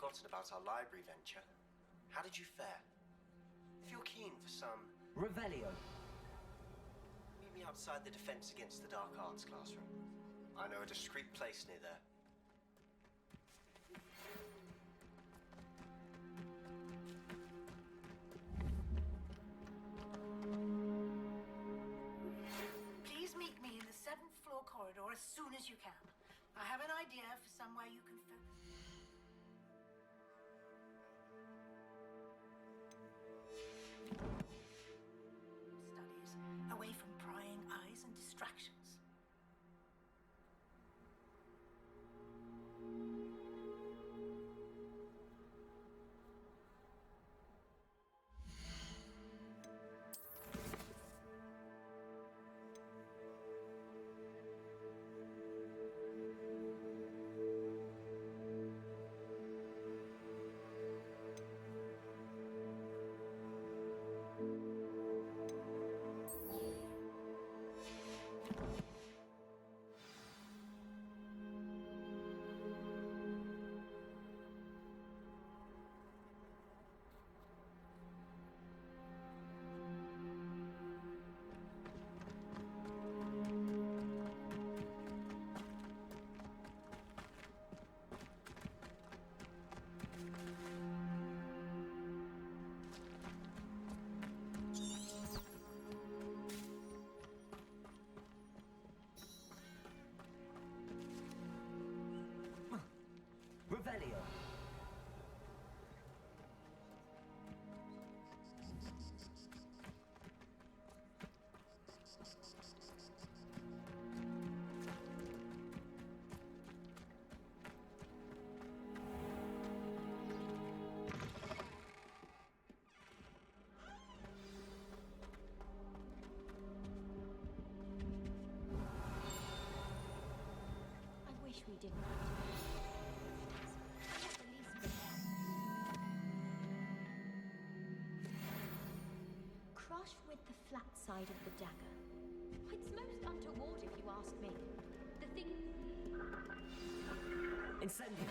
forgotten about our library venture. How did you fare? If you're keen for some... Revelio. Meet me outside the Defense Against the Dark Arts classroom. I know a discreet place near there. Please meet me in the 7th floor corridor as soon as you can. I have an idea for somewhere you can focus. Studies, away from prying eyes and distractions. Revelio. I wish we didn't. Crush with the flat side of the dagger. It's most untoward if you ask me. The thing... Incendio.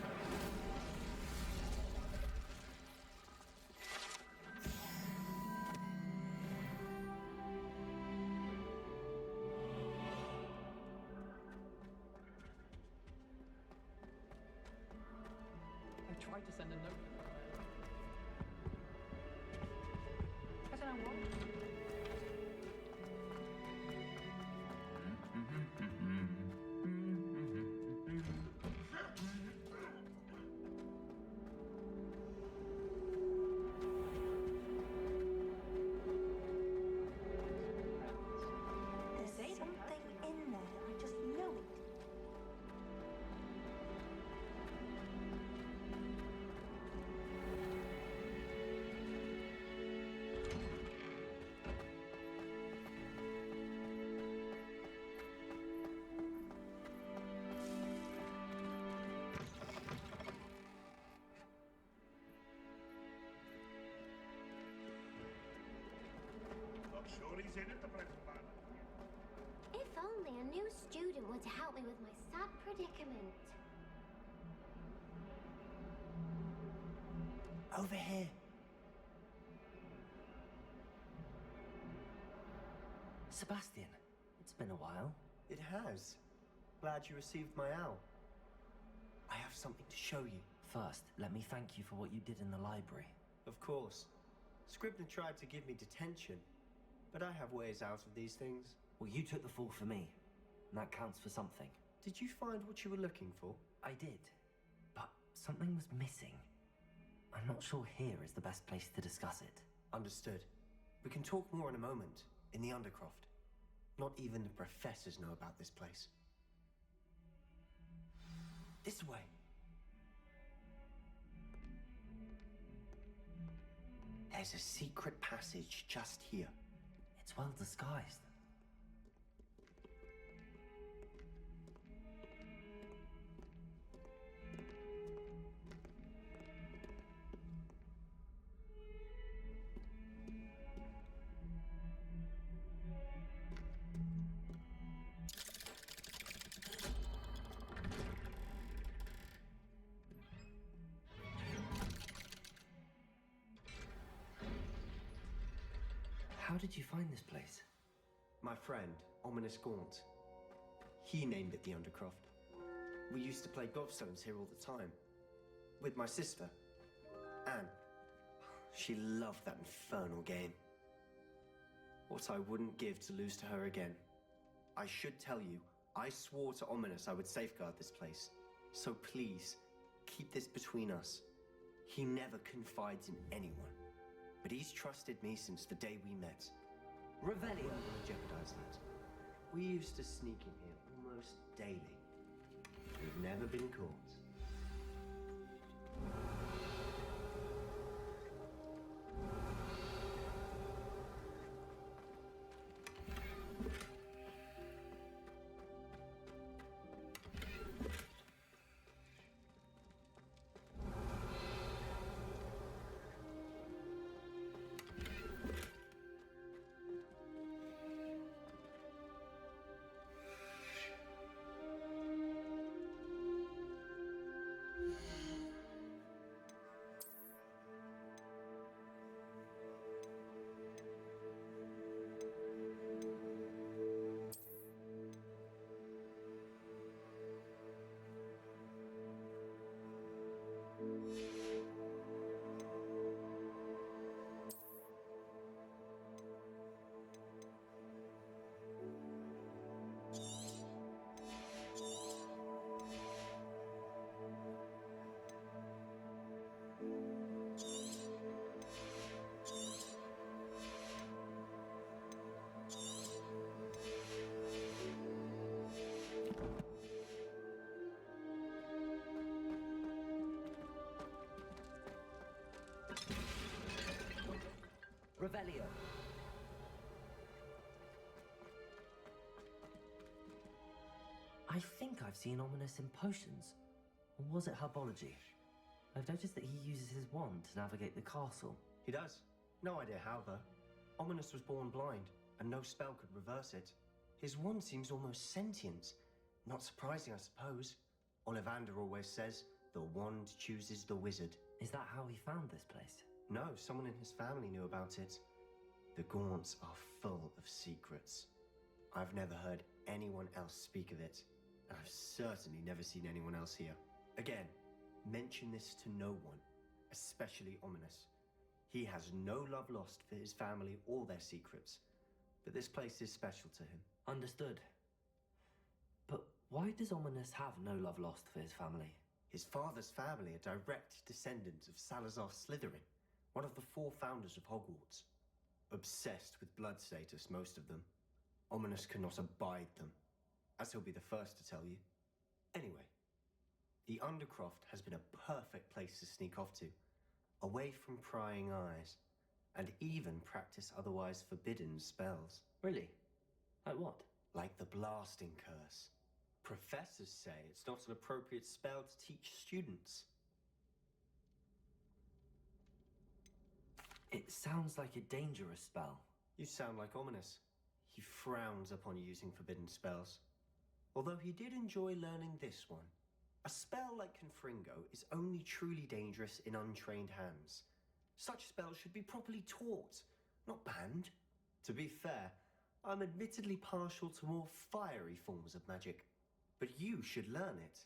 I tried to send a note. I don't know what. There's something in there. I just know it. Not sure he's in at the present moment. If only a new student were to help me with my sad predicament. Over here. Sebastian, it's been a while. It has. Glad you received my owl. I have something to show you. First, let me thank you for what you did in the library. Of course. Scribner tried to give me detention, but I have ways out of these things. Well, you took the fall for me, and that counts for something. Did you find what you were looking for? I did, but something was missing. I'm not sure here is the best place to discuss it. Understood. We can talk more in a moment, in the Undercroft. Not even the professors know about this place. This way. There's a secret passage just here. It's well disguised. How did you find this place? My friend, Ominous Gaunt. He named it the Undercroft. We used to play gobstones here all the time. With my sister, Anne. She loved that infernal game. What I wouldn't give to lose to her again. I should tell you, I swore to Ominous I would safeguard this place. So please, keep this between us. He never confides in anyone. But he's trusted me since the day we met. Revelio. I don't want to jeopardize that. We used to sneak in here almost daily. We've never been caught. Revelio. I think I've seen Ominous in potions. Or was it herbology? I've noticed that he uses his wand to navigate the castle. He does. No idea how, though. Ominous was born blind, and no spell could reverse it. His wand seems almost sentient. Not surprising, I suppose. Ollivander always says, the wand chooses the wizard. Is that how he found this place? No, someone in his family knew about it. The Gaunts are full of secrets. I've never heard anyone else speak of it, and I've certainly never seen anyone else here. Again, mention this to no one, especially Ominous. He has no love lost for his family or their secrets, but this place is special to him. Understood. But why does Ominous have no love lost for his family? His father's family are direct descendants of Salazar Slytherin, one of the 4 founders of Hogwarts. Obsessed with blood status, most of them. Ominous cannot abide them, as he'll be the first to tell you. Anyway, the Undercroft has been a perfect place to sneak off to, away from prying eyes, and even practice otherwise forbidden spells. Really? Like what? Like the blasting curse. Professors say it's not an appropriate spell to teach students. It sounds like a dangerous spell. You sound like Ominous. He frowns upon using forbidden spells. Although he did enjoy learning this one. A spell like Confringo is only truly dangerous in untrained hands. Such spells should be properly taught, not banned. To be fair, I'm admittedly partial to more fiery forms of magic. But you should learn it.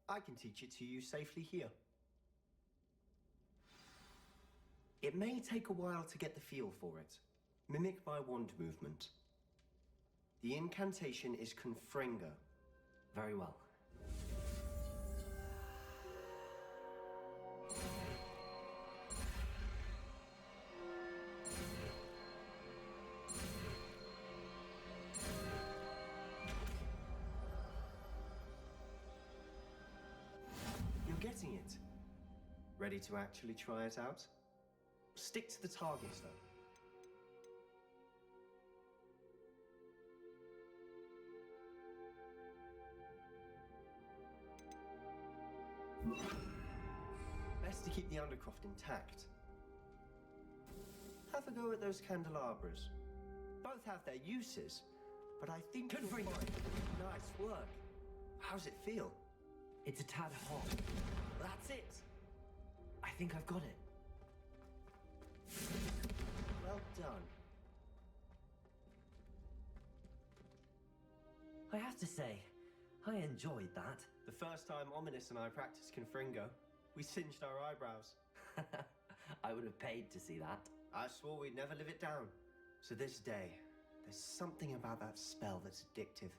I can teach it to you safely here. It may take a while to get the feel for it. Mimic my wand movement. The incantation is Confringo. Very well. You're getting it. Ready to actually try it out? Stick to the targets, though. Best to keep the Undercroft intact. Have a go at those candelabras. Both have their uses, but I think you'll find... Nice work. How's it feel? It's a tad hot. That's it. I think I've got it. Well done. I have to say, I enjoyed that. The first time Ominous and I practiced Confringo, we singed our eyebrows. I would have paid to see that. I swore we'd never live it down. To this day, there's something about that spell that's addictive.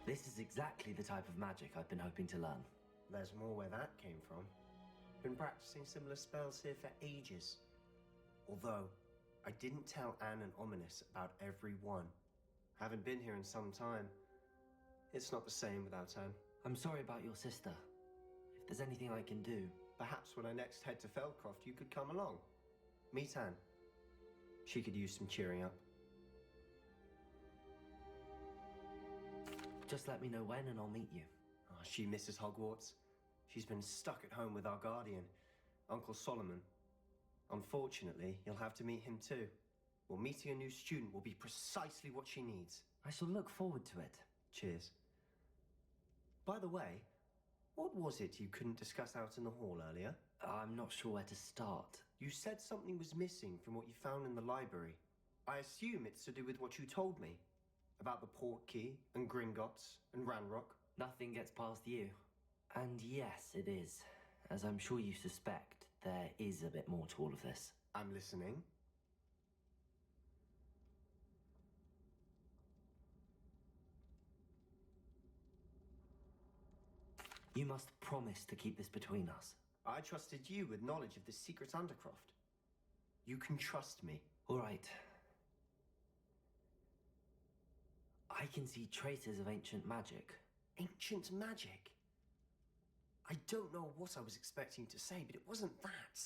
This is exactly the type of magic I've been hoping to learn. There's more where that came from. Been practicing similar spells here for ages. Although, I didn't tell Anne and Ominous about every one. Haven't been here in some time. It's not the same without Anne. I'm sorry about your sister. If there's anything I can do... Perhaps when I next head to Feldcroft, you could come along. Meet Anne. She could use some cheering up. Just let me know when and I'll meet you. Oh, she misses Hogwarts. She's been stuck at home with our guardian, Uncle Solomon. Unfortunately, you'll have to meet him too. Well, meeting a new student will be precisely what she needs. I shall look forward to it. Cheers. By the way, what was it you couldn't discuss out in the hall earlier? I'm not sure where to start. You said something was missing from what you found in the library. I assume it's to do with what you told me. About the Portkey, and Gringotts, and Ranrock. Nothing gets past you. And yes, it is. As I'm sure you suspect, there is a bit more to all of this. I'm listening. You must promise to keep this between us. I trusted you with knowledge of the secret Undercroft. You can trust me. All right. I can see traces of ancient magic. Ancient magic? I don't know what I was expecting to say, but it wasn't that.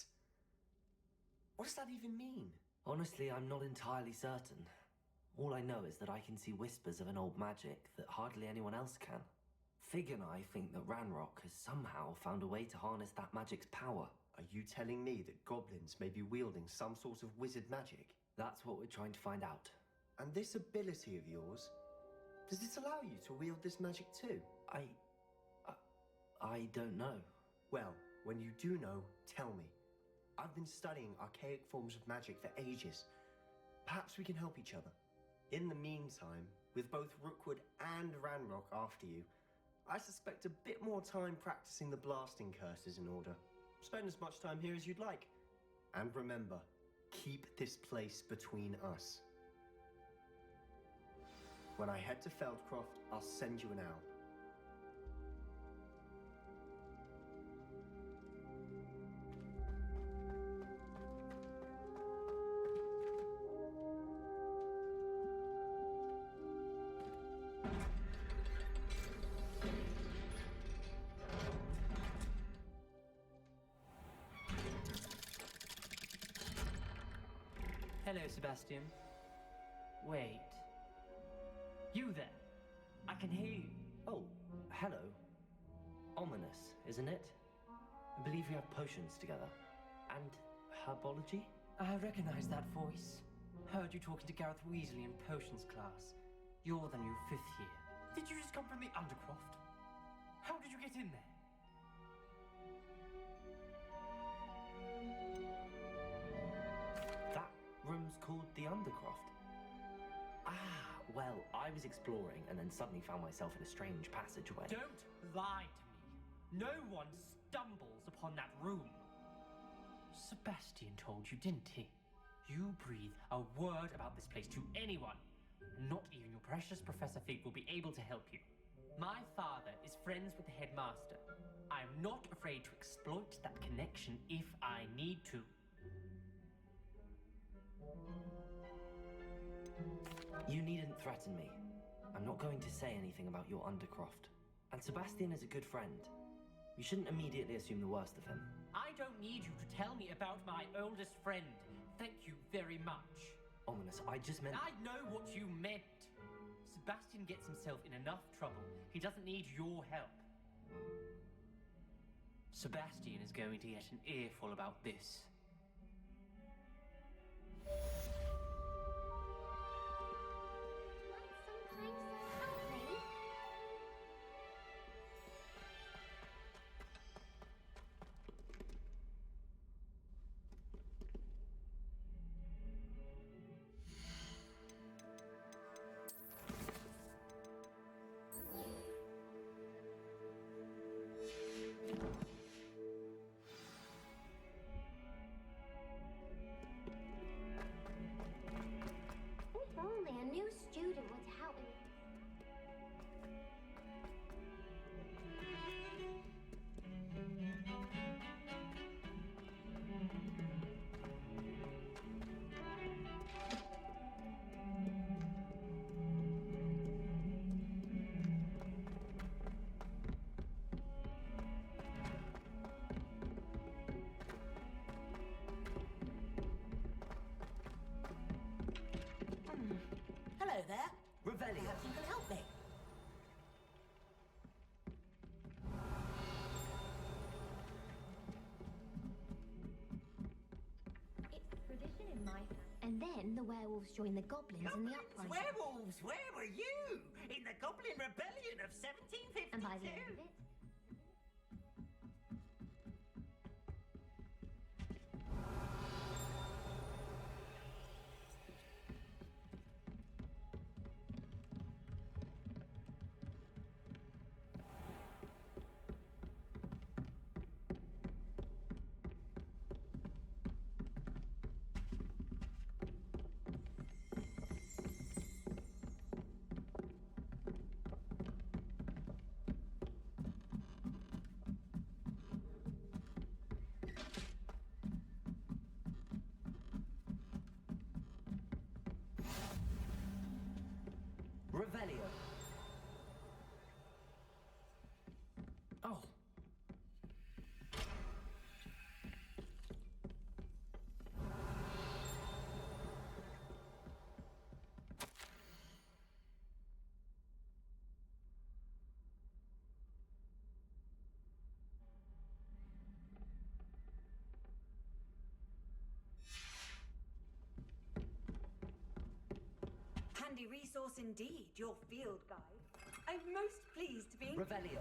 What does that even mean? Honestly, I'm not entirely certain. All I know is that I can see whispers of an old magic that hardly anyone else can. Fig and I think that Ranrock has somehow found a way to harness that magic's power. Are you telling me that goblins may be wielding some sort of wizard magic? That's what we're trying to find out. And this ability of yours, does it allow you to wield this magic too? I don't know. Well, when you do know, tell me. I've been studying archaic forms of magic for ages. Perhaps we can help each other. In the meantime, with both Rookwood and Ranrock after you, I suspect a bit more time practicing the blasting curse is in order. Spend as much time here as you'd like. And remember, keep this place between us. When I head to Feldcroft, I'll send you an owl. Hello, Sebastian. Wait. You there? I can hear you. Oh, hello. Ominous, isn't it? I believe we have potions together. And herbology? I recognize that voice. Heard you talking to Gareth Weasley in potions class. You're the new 5th year. Did you just come from the Undercroft? How did you get in there? That room's called the Undercroft. Ah, well, I was exploring and then suddenly found myself in a strange passageway. Don't lie to me. No one stumbles upon that room. Sebastian told you, didn't he? You breathe a word about this place to anyone. Not even your precious Professor Fig will be able to help you. My father is friends with the headmaster. I am not afraid to exploit that connection if I need to. You needn't threaten me. I'm not going to say anything about your Undercroft. And Sebastian is a good friend. You shouldn't immediately assume the worst of him. I don't need you to tell me about my oldest friend. Thank you very much. Ominous, I just meant... I know what you meant. Sebastian gets himself in enough trouble. He doesn't need your help. Sebastian is going to get an earful about this. Might some kind sir help me? Revelio. Perhaps you can help me. It's tradition in my family. And then the werewolves join the goblins in the uprising. Werewolves, where were you? In the Goblin Rebellion of 1752? And by the end of it, Revelio. Oh. Handy resource indeed, your field guide. I'm most pleased to be... Revelio.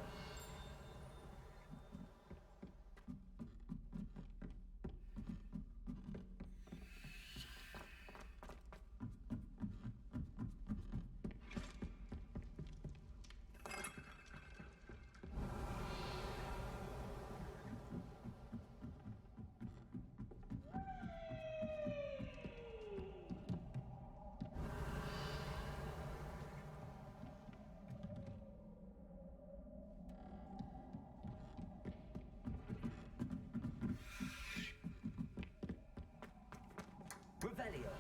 Revelio.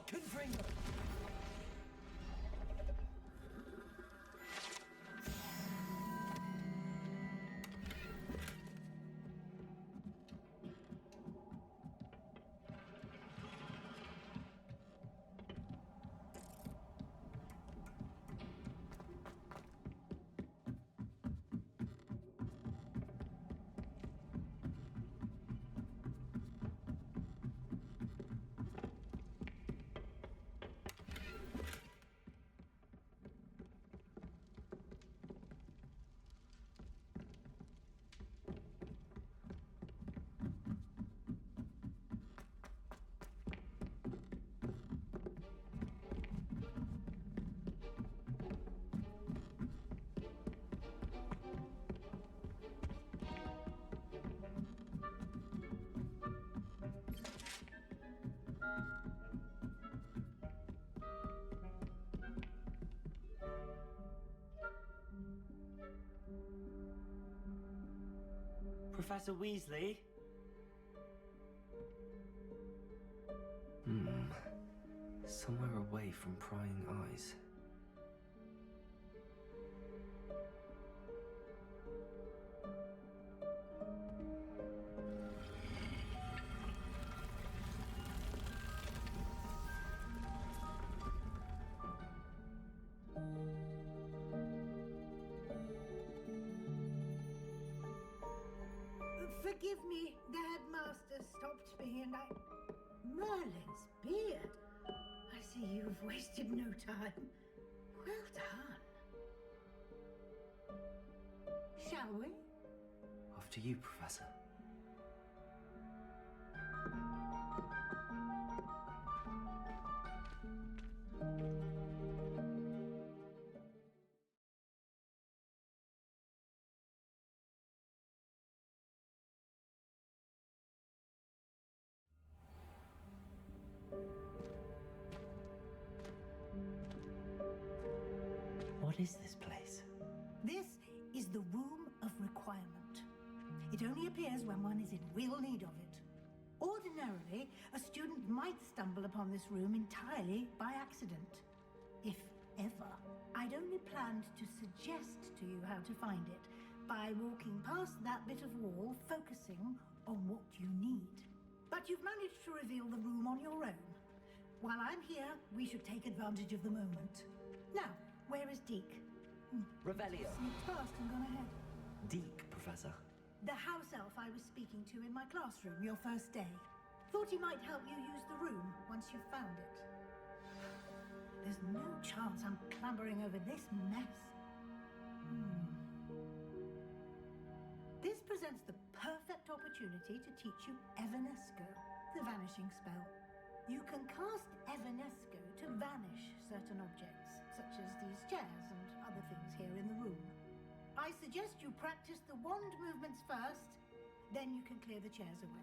Confringo. Professor Weasley? Somewhere away from prying eyes. Forgive me, the headmaster stopped me and I... Merlin's beard. I see you've wasted no time. Well done. Shall we? After you, Professor. What is this place? This is the Room of Requirement. It only appears when one is in real need of it. Ordinarily, a student might stumble upon this room entirely by accident. If ever. I'd only planned to suggest to you how to find it by walking past that bit of wall, focusing on what you need. But you've managed to reveal the room on your own. While I'm here, we should take advantage of the moment. Now, where is Deke? Revelio. Sneaked past and gone ahead. Deke, Professor. The house elf I was speaking to in my classroom your first day. Thought he might help you use the room once you've found it. There's no chance I'm clambering over this mess. This presents the perfect opportunity to teach you Evanesco, the vanishing spell. You can cast Evanesco to vanish certain objects, such as these chairs and other things here in the room. I suggest you practice the wand movements first, then you can clear the chairs away.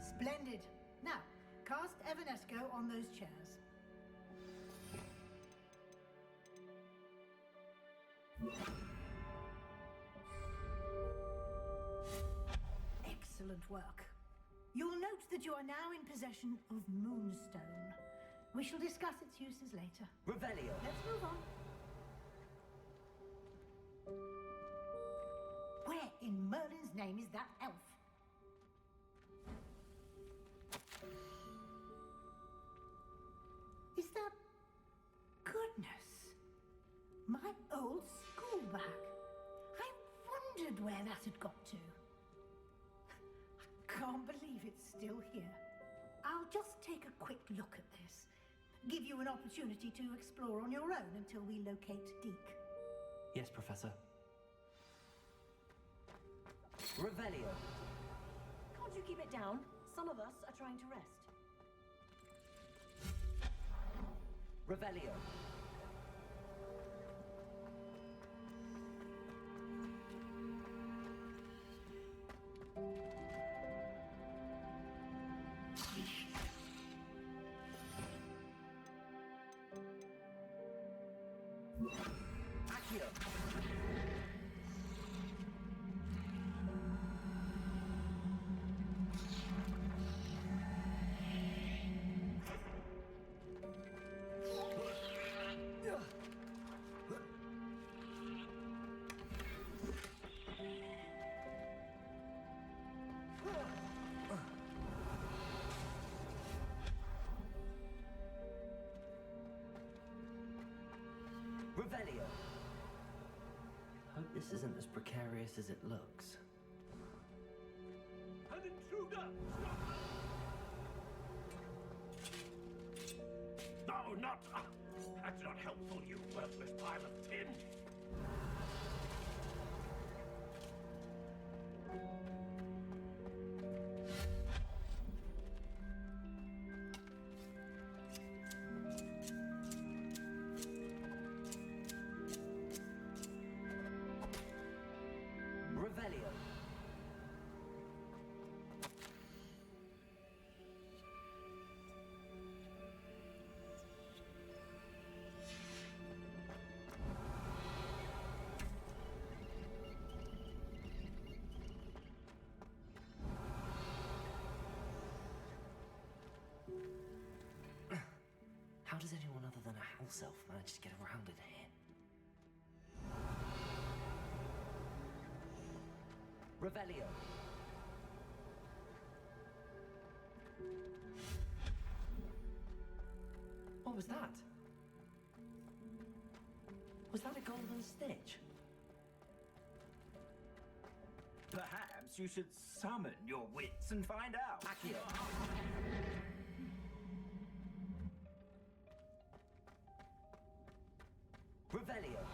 Splendid. Now, cast Evanesco on those chairs. Excellent work. You'll note that you are now in possession of Moonstone. We shall discuss its uses later. Revelio. Let's move on. Where in Merlin's name is that elf? Is that... Goodness. My old school bag. I wondered where that had got to. I can't believe it's still here. I'll just take a quick look at this. Give you an opportunity to explore on your own until we locate Deke. Yes, Professor. Revelio. Can't you keep it down? Some of us are trying to rest. Revelio. Accio. Revelio. Hope this isn't as precarious as it looks. An intruder! Stop! No, not... That's not helpful, you worthless pile of tin! Revelio. How does anyone other than a house elf manage to get around in here? Revelio. What was that? Was that a golden stitch? Perhaps you should summon your wits and find out. Accio. Revelio.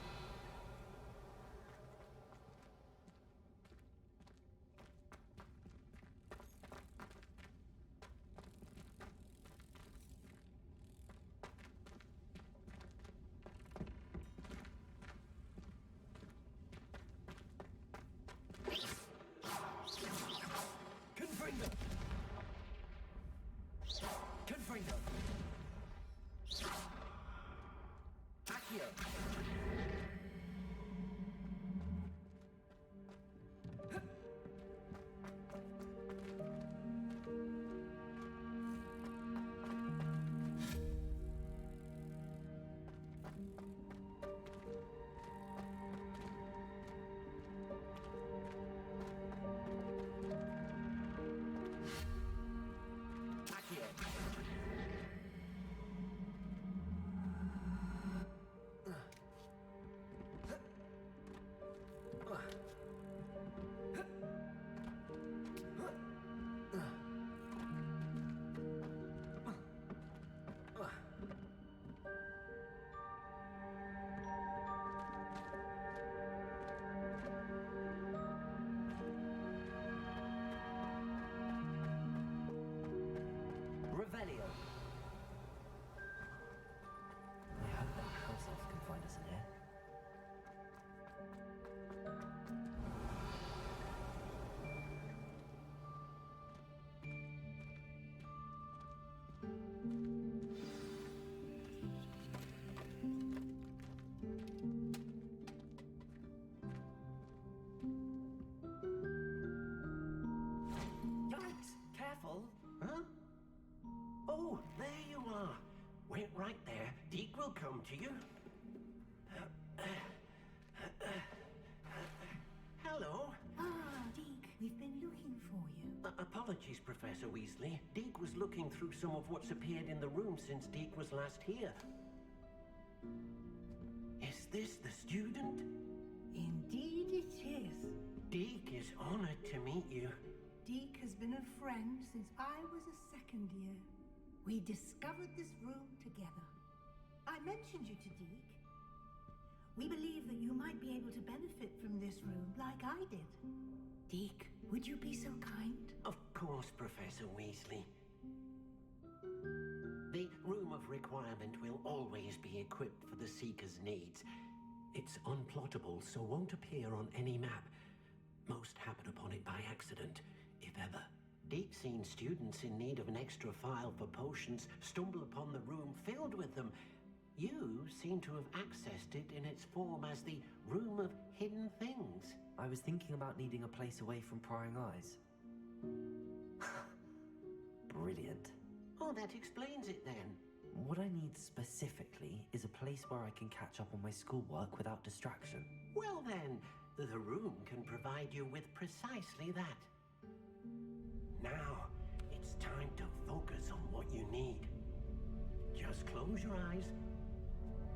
Accio! Revelio. I hope that house elf can find us in here. Yikes! Careful! Huh? Oh, there you are. Wait right there. Deke will come to you. Hello. Ah, Deke, we've been looking for you. Apologies, Professor Weasley. Deke was looking through some of what's appeared in the room since Deke was last here. Is this the student? Indeed it is. Deke is honored to meet you. Deke has been a friend since I was a second year. We discovered this room together. I mentioned you to Deke. We believe that you might be able to benefit from this room like I did. Deke, would you be so kind? Of course, Professor Weasley. The Room of Requirement will always be equipped for the Seeker's needs. It's unplottable, so won't appear on any map. Most happen upon it by accident, if ever. Deke's seen students in need of an extra file for potions stumble upon the room filled with them. You seem to have accessed it in its form as the Room of Hidden Things. I was thinking about needing a place away from prying eyes. Brilliant. Oh, that explains it then. What I need specifically is a place where I can catch up on my schoolwork without distraction. Well then, the room can provide you with precisely that. Now, it's time to focus on what you need. Just close your eyes.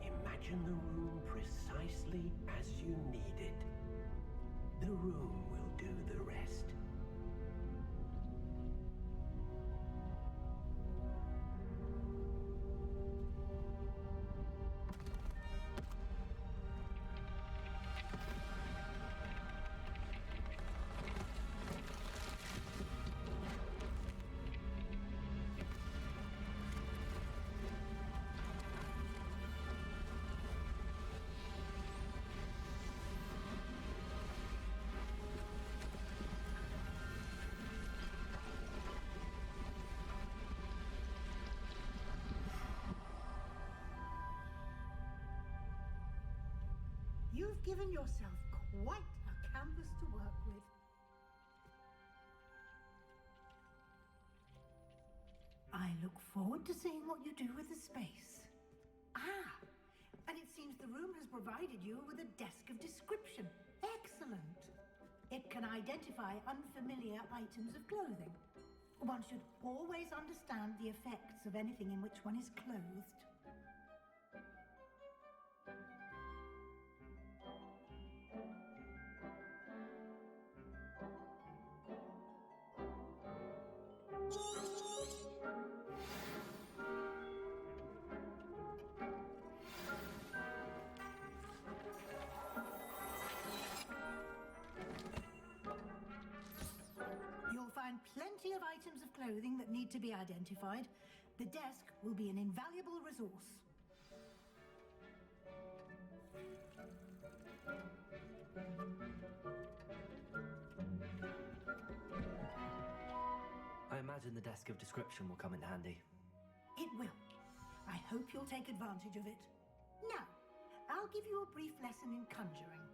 Imagine the room precisely as you need it. The room will do the rest. You've given yourself quite a canvas to work with. I look forward to seeing what you do with the space. Ah, and it seems the room has provided you with a desk of description. Excellent. It can identify unfamiliar items of clothing. One should always understand the effects of anything in which one is clothed. Plenty of items of clothing that need to be identified. The desk will be an invaluable resource. I imagine the desk of description will come in handy. It will. I hope you'll take advantage of it. Now, I'll give you a brief lesson in conjuring.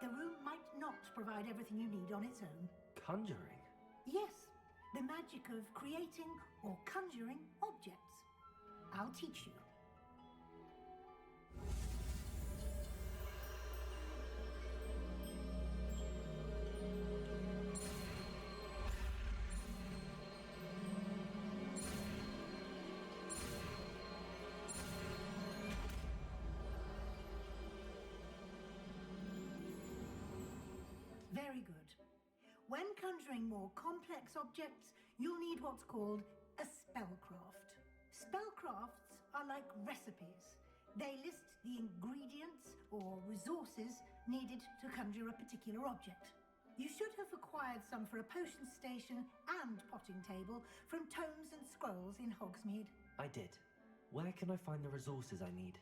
The room might not provide everything you need on its own. Conjuring? Yes, the magic of creating or conjuring objects. I'll teach you. Very good. When conjuring more complex objects, you'll need what's called a spellcraft. Spellcrafts are like recipes. They list the ingredients or resources needed to conjure a particular object. You should have acquired some for a potion station and potting table from tomes and scrolls in Hogsmeade. I did. Where can I find the resources I need?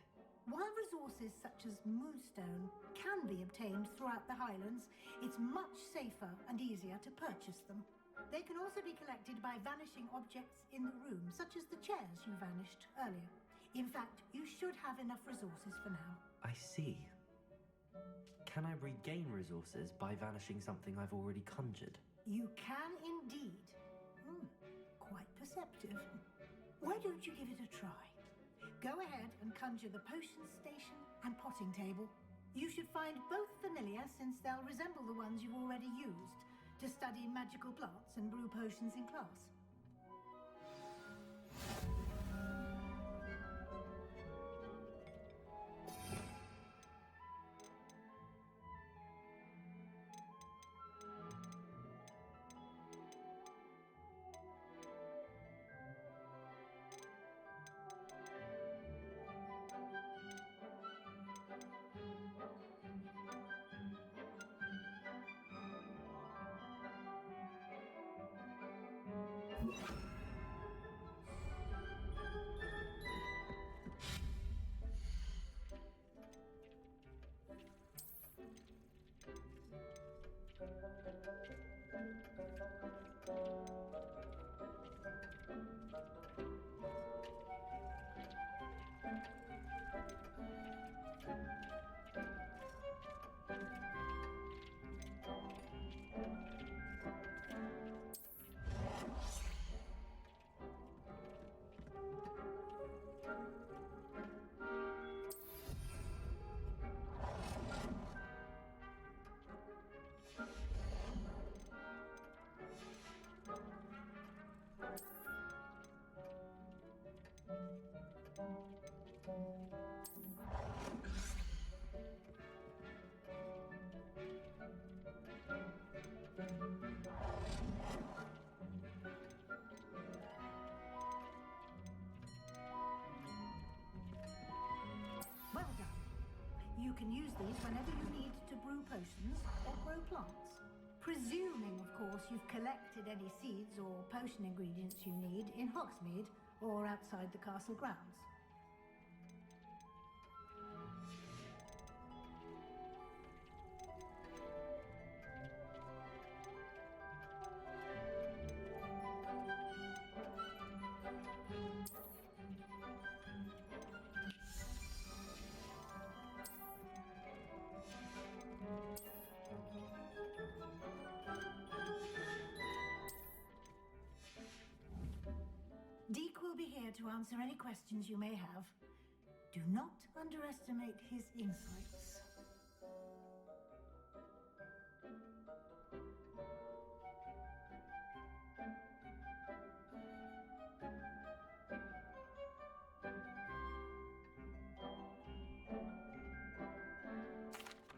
While resources such as moonstone can be obtained throughout the Highlands, it's much safer and easier to purchase them. They can also be collected by vanishing objects in the room, such as the chairs you vanished earlier. In fact, you should have enough resources for now. I see. Can I regain resources by vanishing something I've already conjured? You can indeed. Quite perceptive. Why don't you give it a try? Go ahead and conjure the potion station and potting table. You should find both familiar, since they'll resemble the ones you've already used to study magical plants and brew potions in class. Well done. You can use these whenever you need to brew potions or grow plants. Presuming, of course, you've collected any seeds or potion ingredients you need in Hogsmeade or outside the castle grounds. Deke will be here to answer any questions you may have. Do not underestimate his insights.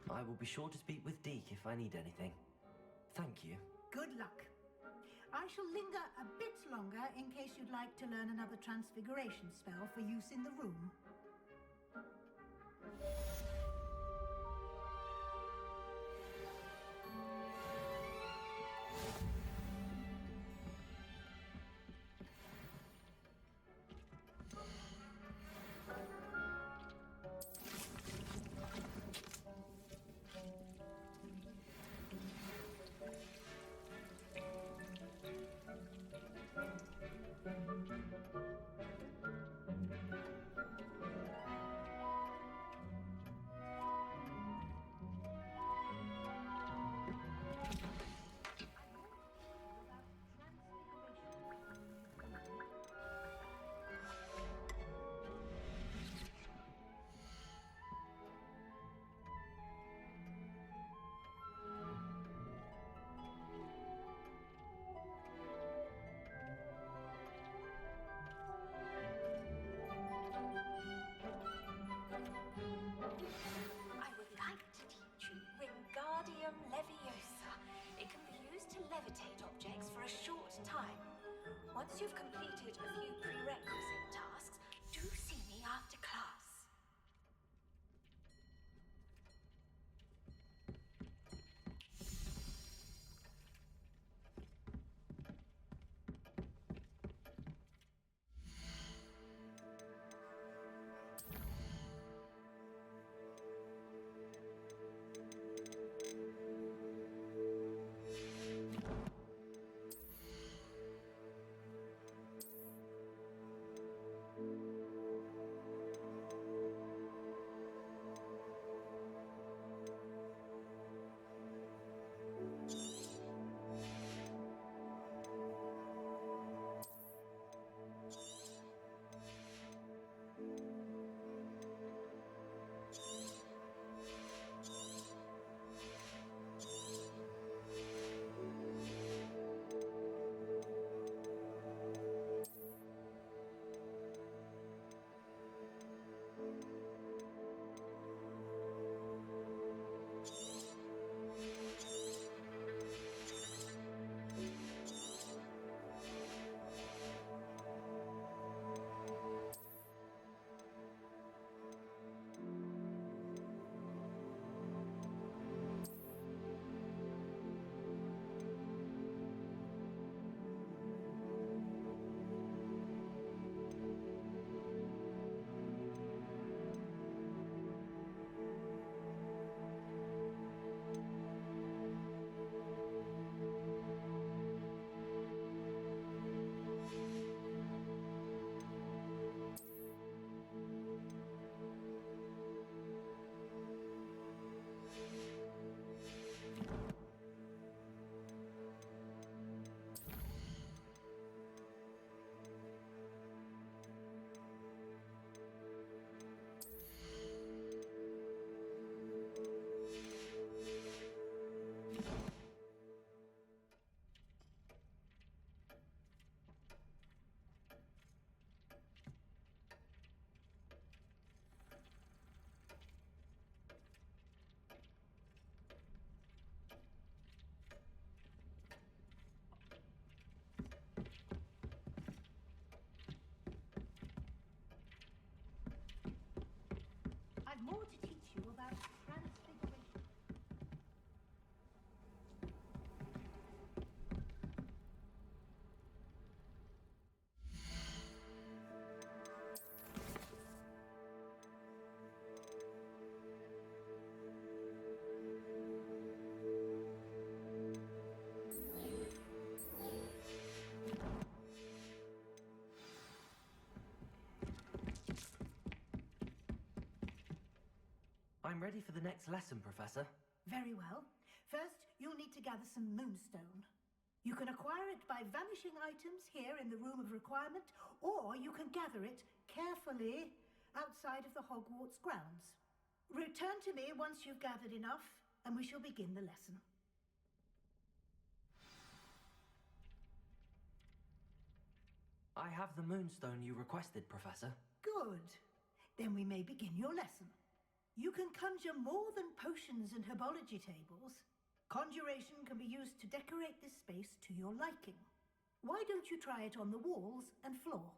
I will be sure to speak with Deke if I need anything. Thank you. Good luck. I shall linger a bit longer in case you'd like to learn another transfiguration spell for use in the room. Once you've completed a few prerequisite tasks, do see me after class. I've more to teach you about transfiguration. I'm ready for the next lesson, Professor. Very well. First, you'll need to gather some moonstone. You can acquire it by vanishing items here in the room of requirement, or you can gather it carefully outside of the Hogwarts grounds. Return to me once you've gathered enough, and we shall begin the lesson. I have the moonstone you requested, Professor. Good. Then we may begin your lesson. You can conjure more than potions and herbology tables. Conjuration can be used to decorate this space to your liking. Why don't you try it on the walls and floor?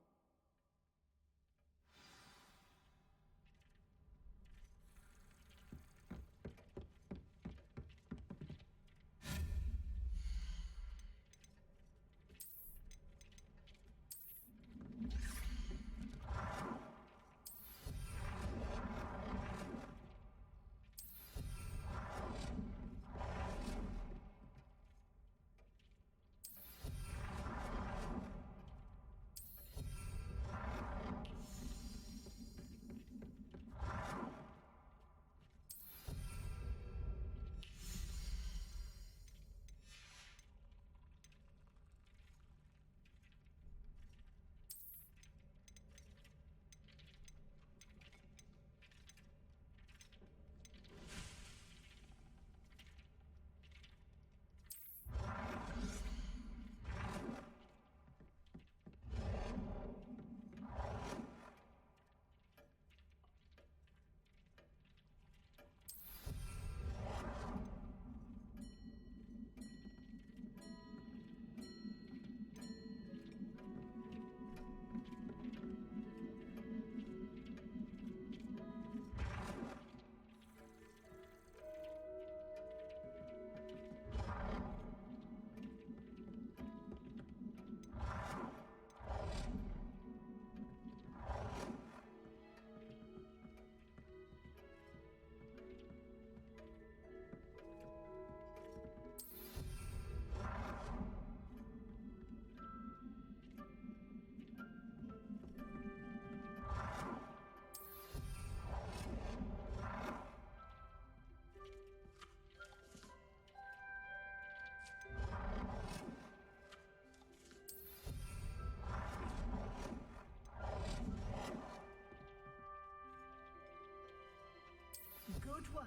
Good work.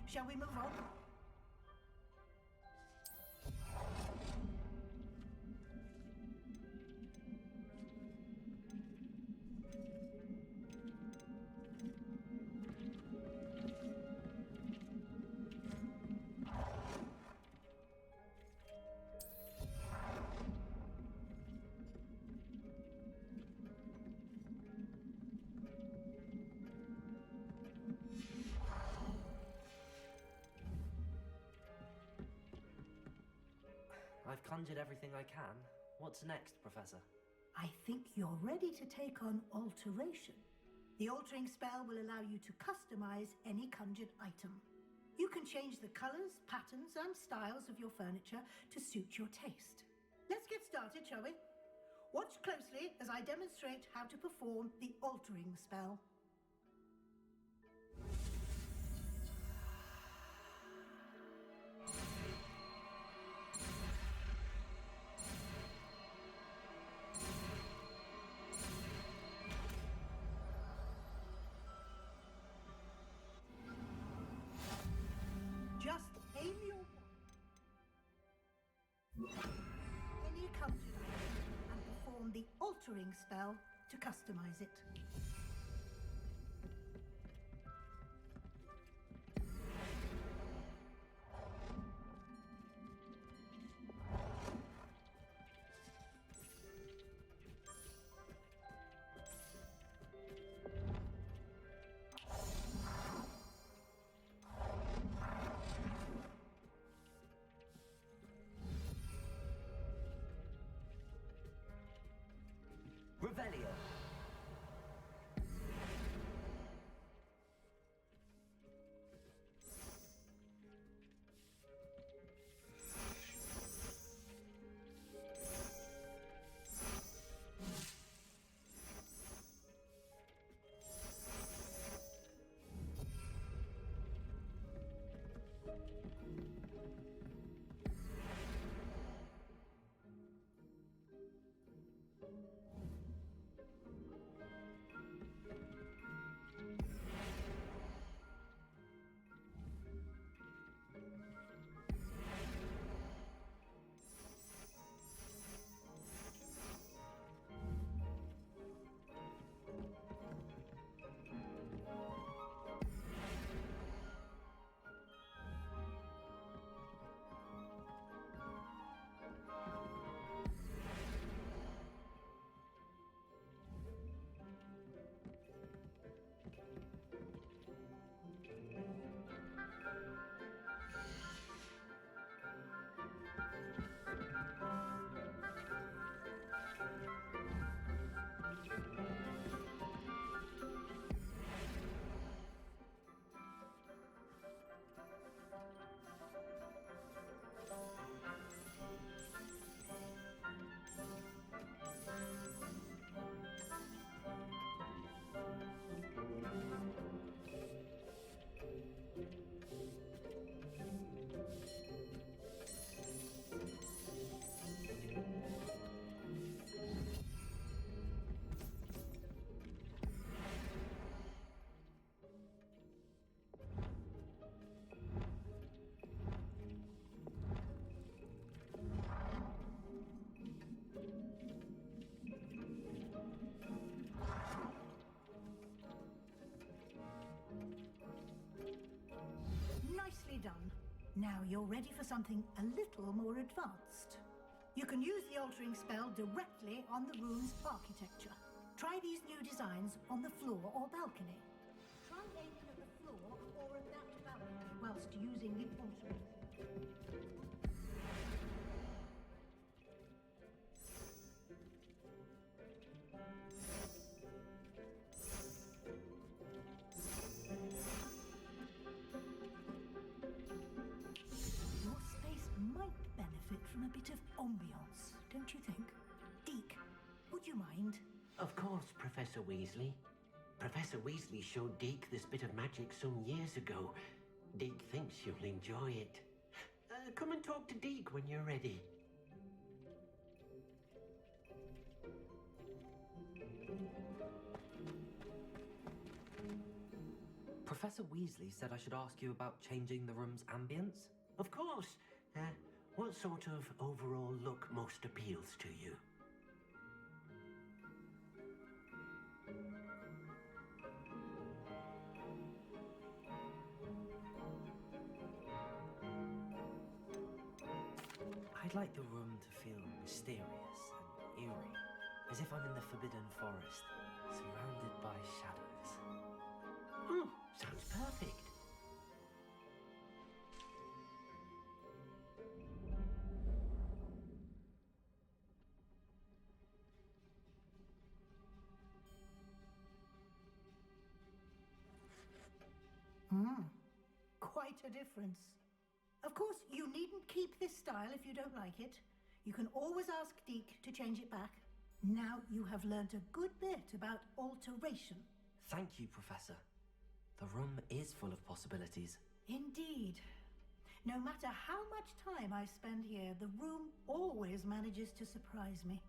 Shall we move on? I've conjured everything I can. What's next, Professor? I think you're ready to take on alteration. The altering spell will allow you to customize any conjured item. You can change the colors, patterns, and styles of your furniture to suit your taste. Let's get started, shall we? Watch closely as I demonstrate how to perform the altering spell. Just aim your any conjured item and perform the altering spell to customize it. Revelio. Nicely done. Now you're ready for something a little more advanced. You can use the altering spell directly on the room's architecture. Try these new designs on the floor or balcony. Try aiming at the floor or at that balcony whilst using the altering. Your space might benefit from a bit of ambiance, don't you think? Deke, would you mind? Of course, Professor Weasley. Professor Weasley showed Deke this bit of magic some years ago. Deke thinks you'll enjoy it. Come and talk to Deke when you're ready. Professor Weasley said I should ask you about changing the room's ambience. Of course. What sort of overall look most appeals to you? I'd like the room to feel mysterious and eerie, as if I'm in the Forbidden Forest, surrounded by shadows. Oh, sounds perfect. Quite a difference. Of course, you needn't keep this style if you don't like it. You can always ask Deke to change it back. Now you have learnt a good bit about alteration. Thank you, Professor. The room is full of possibilities. Indeed. No matter how much time I spend here, the room always manages to surprise me.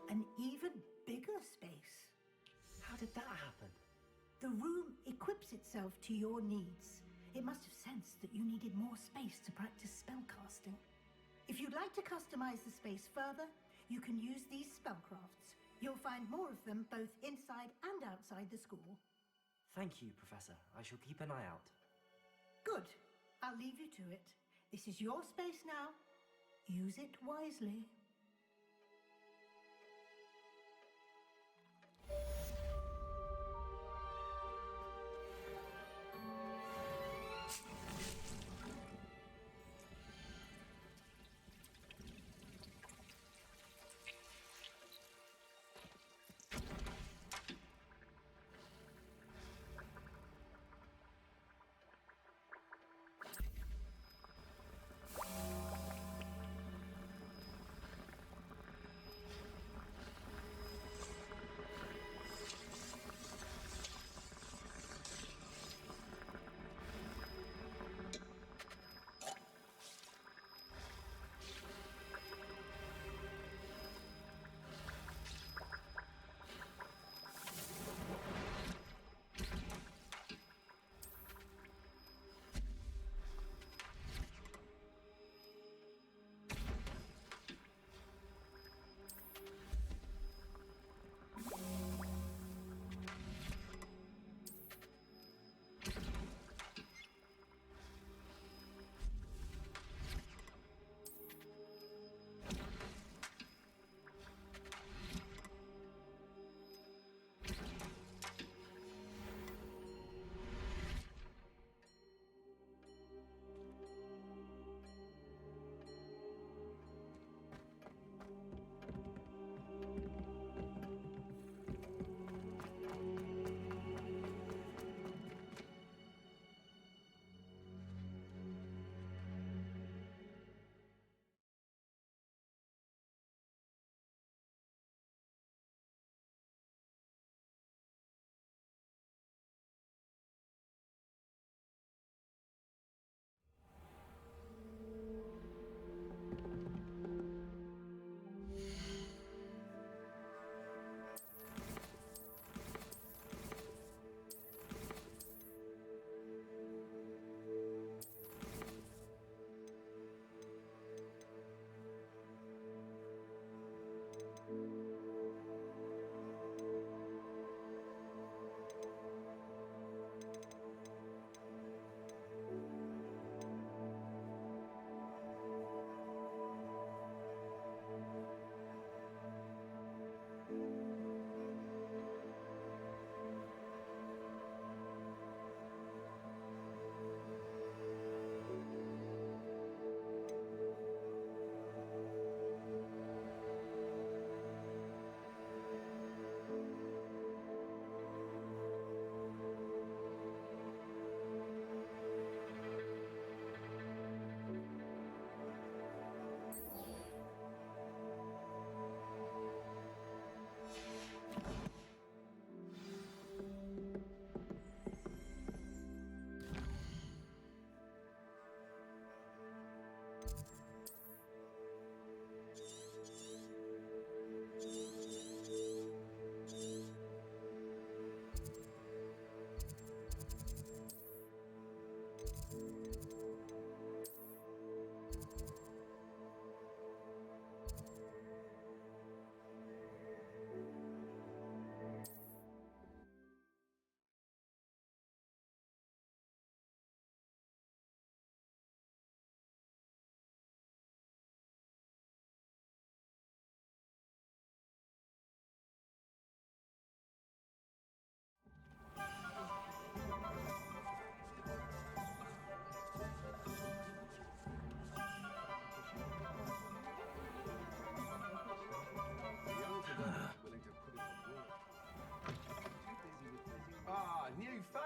An even bigger space. How did that happen? The room equips itself to your needs. It must have sensed that you needed more space to practice spellcasting. If you'd like to customize the space further, you can use these spellcrafts. You'll find more of them both inside and outside the school. Thank you, Professor. I shall keep an eye out. Good. I'll leave you to it. This is your space now. Use it wisely.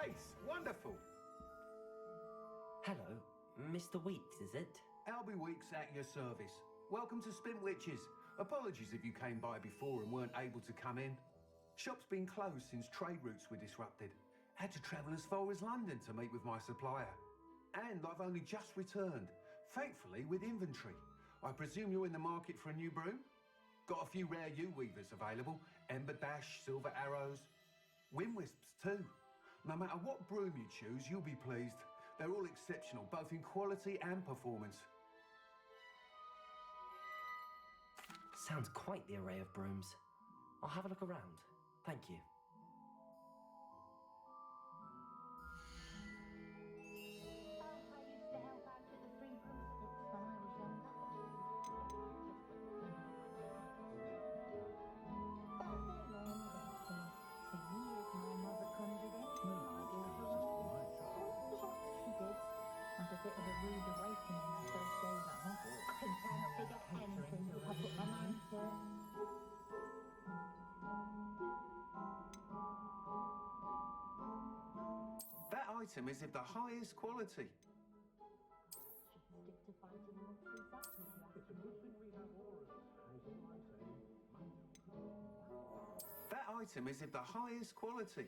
place. Wonderful. Hello, Mr. Weeks, is it? Albie Weeks at your service. Welcome to Spin Witches. Apologies if you came by before and weren't able to come in. Shop's been closed since trade routes were disrupted. Had to travel as far as London to meet with my supplier. And I've only just returned, thankfully with inventory. I presume you're in the market for a new broom? Got a few rare U-weavers available. Ember Dash, Silver Arrows. Wind Wisps too. No matter what broom you choose, you'll be pleased. They're all exceptional, both in quality and performance. Sounds quite the array of brooms. I'll have a look around. Thank you. I used to help out at the Three Broomsticks when I was younger. That they learned dancing. For years my mother conjured every my daughter up. All the what she did. Was a bit of a rude awakening the first days at Hogwarts. I can't figure anything I put my mind to. That item is of the highest quality. Just stick to fighting monsters, that's what you have to do. That item is of the highest quality.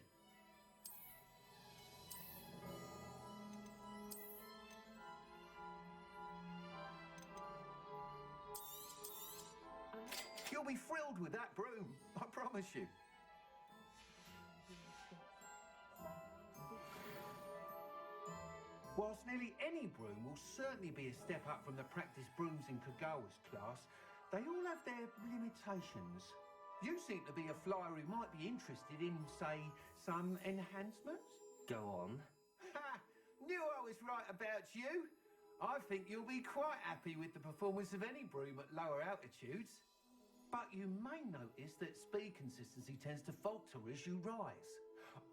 You'll be thrilled with that broom, I promise you. Whilst nearly any broom will certainly be a step up from the practice brooms in Kagawa's class, they all have their limitations. You seem to be a flyer who might be interested in, say, some enhancements? Go on. Ha! Knew I was right about you. I think you'll be quite happy with the performance of any broom at lower altitudes. But you may notice that speed consistency tends to falter as you rise.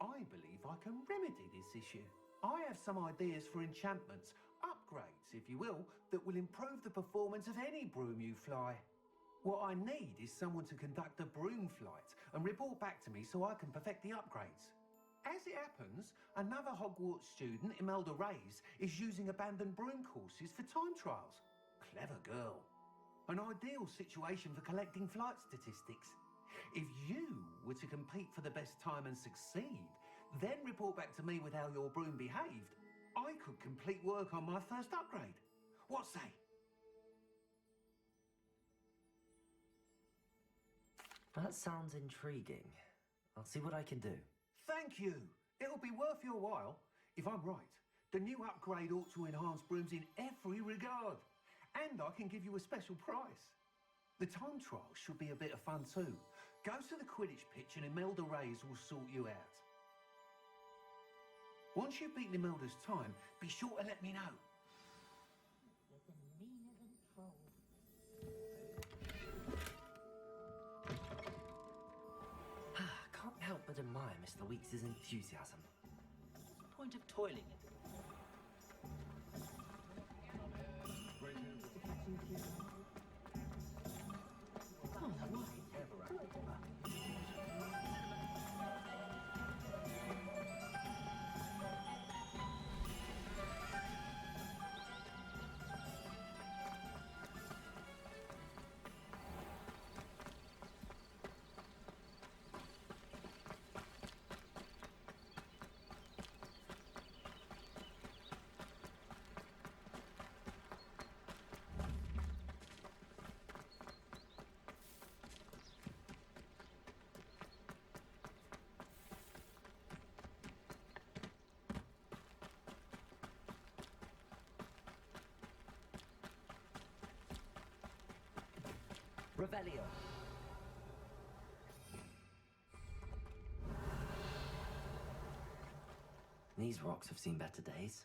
I believe I can remedy this issue. I have some ideas for enchantments, upgrades, if you will, that will improve the performance of any broom you fly. What I need is someone to conduct a broom flight and report back to me so I can perfect the upgrades. As it happens, another Hogwarts student, Imelda Reyes, is using abandoned broom courses for time trials. Clever girl. An ideal situation for collecting flight statistics. If you were to compete for the best time and succeed, then report back to me with how your broom behaved, I could complete work on my first upgrade. What say? That sounds intriguing. I'll see what I can do. Thank you. It'll be worth your while. If I'm right, the new upgrade ought to enhance brooms in every regard. And I can give you a special price. The time trial should be a bit of fun too. Go to the Quidditch pitch and Imelda Reyes will sort you out. Once you've beaten Imelda's time, be sure to let me know. Listen, meaner than trolls. Can't help but admire Mr. Weeks' enthusiasm. What's the point of toiling in? Revelio. These rocks have seen better days.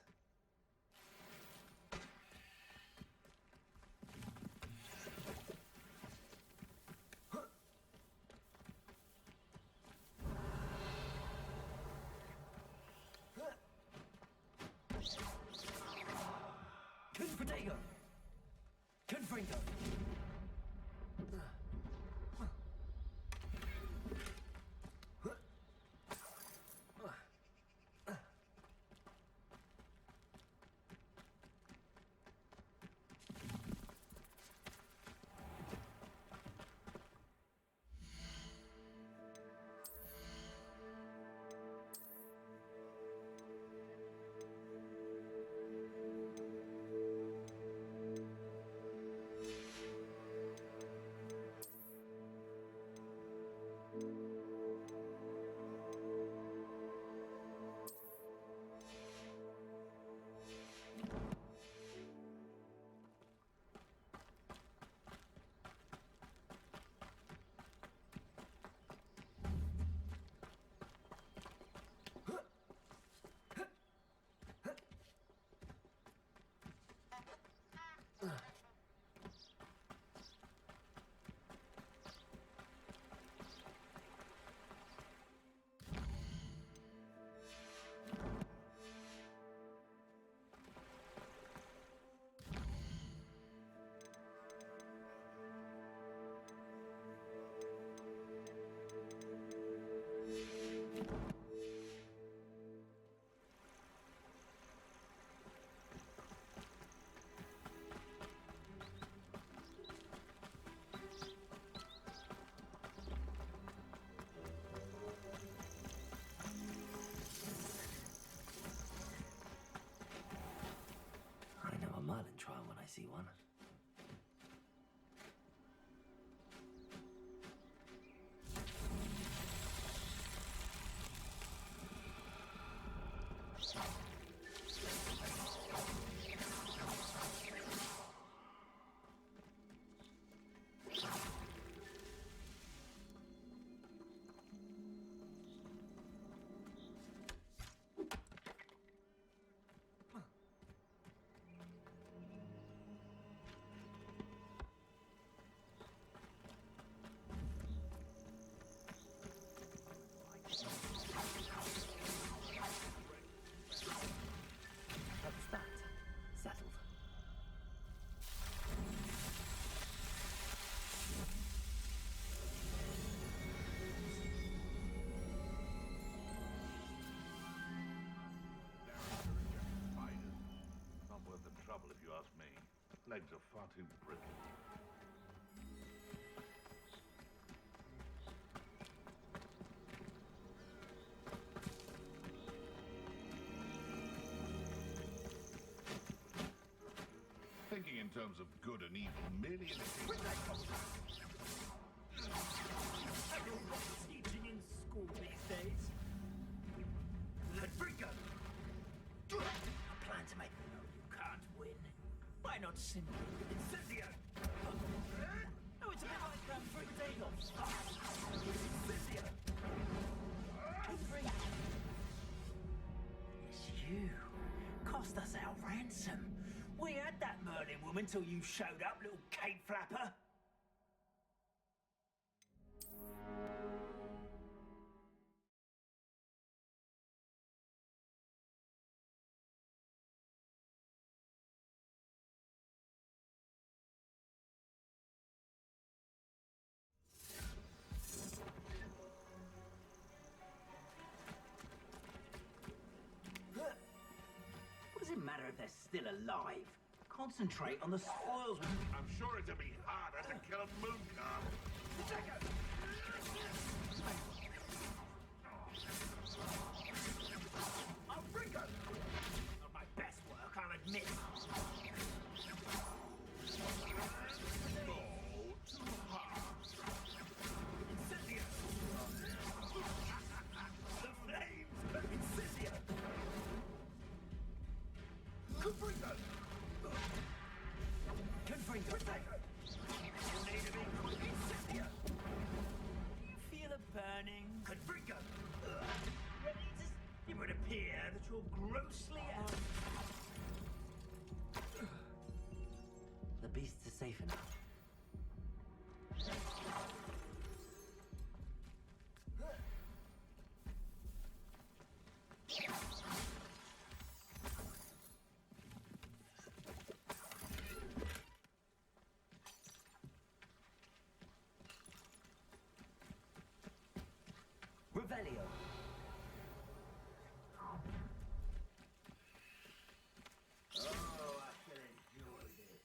Confratego! Confringo! see one. That's that. Settled. Spiders. Not worth the trouble if you ask me. Legs are far too brittle. Thinking in terms of good and evil merely indicates... Everyone's teaching in school these days. Ledbringer! I plan to make them know you can't win. Why not simply Incendio? Oh, it's a bit like Potato. Incendio! It's you. Cost us our ransom. We had that Merlin woman till you showed up, little cape flapper. What does it matter if they're still alive? Concentrate on the spoils. I'm sure it'd be harder to kill a moon calf. I'll bring her! Not my best work, I'll admit. Incendio! The flames! Incendio! Confringo! Confringo! You need to be quick, Incendio! Do you feel a burning? Confringo! It would appear that you're grossly out. The beasts are safer now. Revelio. Oh, I can enjoy this.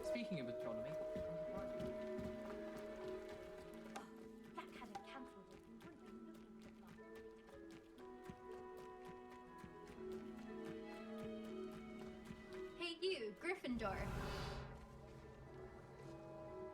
Speaking of astronomy, That hadn't cancelled it. You wouldn't be looking at that. Hey you, Gryffindor.